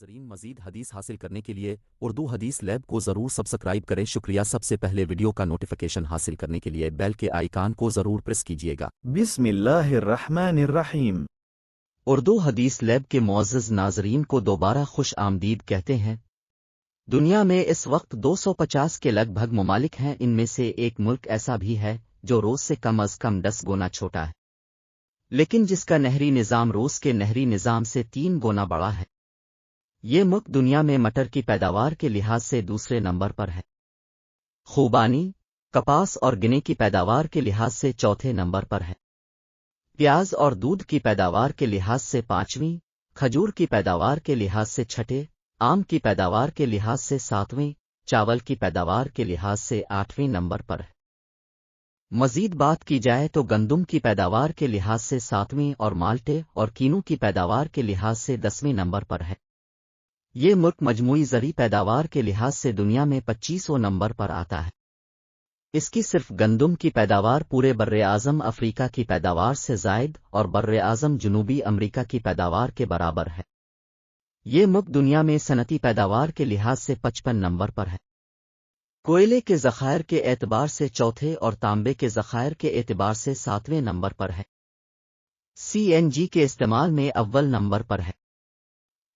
ناظرین مزید حدیث حاصل کرنے کے لیے اردو حدیث لیب کو ضرور سبسکرائب کریں شکریہ سب سے پہلے ویڈیو کا نوٹیفیکیشن حاصل کرنے کے لیے بیل کے آئیکن کو ضرور پریس کیجیے گا بسم اللہ الرحمن الرحیم۔ اردو حدیث لیب کے معزز ناظرین کو دوبارہ خوش آمدید کہتے ہیں۔ دنیا میں اس وقت 250 کے لگ بھگ ممالک ہیں، ان میں سے ایک ملک ایسا بھی ہے جو روس سے کم از کم 10 گنا چھوٹا ہے، لیکن جس کا نہری نظام روس کے نہری نظام سے 3 گنا بڑا ہے۔ یہ ملک دنیا میں مٹر کی پیداوار کے لحاظ سے دوسرے نمبر پر ہے، خوبانی، کپاس اور گنے کی پیداوار کے لحاظ سے چوتھے نمبر پر ہے، پیاز اور دودھ کی پیداوار کے لحاظ سے 5ویں، کھجور کی پیداوار کے لحاظ سے 6، آم کی پیداوار کے لحاظ سے 7ویں، چاول کی پیداوار کے لحاظ سے 8ویں نمبر پر ہے۔ مزید بات کی جائے تو گندم کی پیداوار کے لحاظ سے 7ویں اور مالٹے اور کینو کی پیداوار کے لحاظ سے 10ویں نمبر پر ہے۔ یہ ملک مجموعی زرعی پیداوار کے لحاظ سے دنیا میں 25واں نمبر پر آتا ہے۔ اس کی صرف گندم کی پیداوار پورے براعظم افریقہ کی پیداوار سے زائد اور براعظم جنوبی امریکہ کی پیداوار کے برابر ہے۔ یہ ملک دنیا میں صنعتی پیداوار کے لحاظ سے 55 نمبر پر ہے۔ کوئلے کے ذخائر کے اعتبار سے چوتھے اور تانبے کے ذخائر کے اعتبار سے 7ویں نمبر پر ہے۔ CNG کے استعمال میں اول نمبر پر ہے۔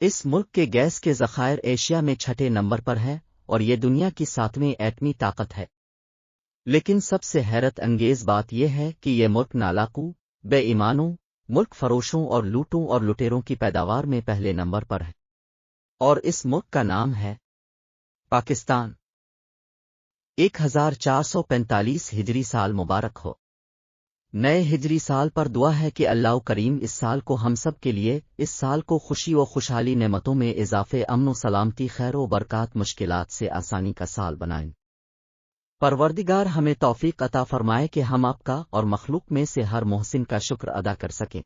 اس ملک کے گیس کے ذخائر ایشیا میں 6 نمبر پر ہے اور یہ دنیا کی 7ویں ایٹمی طاقت ہے۔ لیکن سب سے حیرت انگیز بات یہ ہے کہ یہ ملک نالاقو، بے ایمانوں، ملک فروشوں اور لوٹوں اور لٹیروں کی پیداوار میں پہلے نمبر پر ہے، اور اس ملک کا نام ہے پاکستان۔ 1445 ہجری سال مبارک ہو۔ نئے ہجری سال پر دعا ہے کہ اللہ کریم اس سال کو ہم سب کے لیے، اس سال کو خوشی و خوشحالی، نعمتوں میں اضافے، امن و سلامتی، خیر و برکات، مشکلات سے آسانی کا سال بنائیں۔ پروردگار ہمیں توفیق عطا فرمائے کہ ہم آپ کا اور مخلوق میں سے ہر محسن کا شکر ادا کر سکیں۔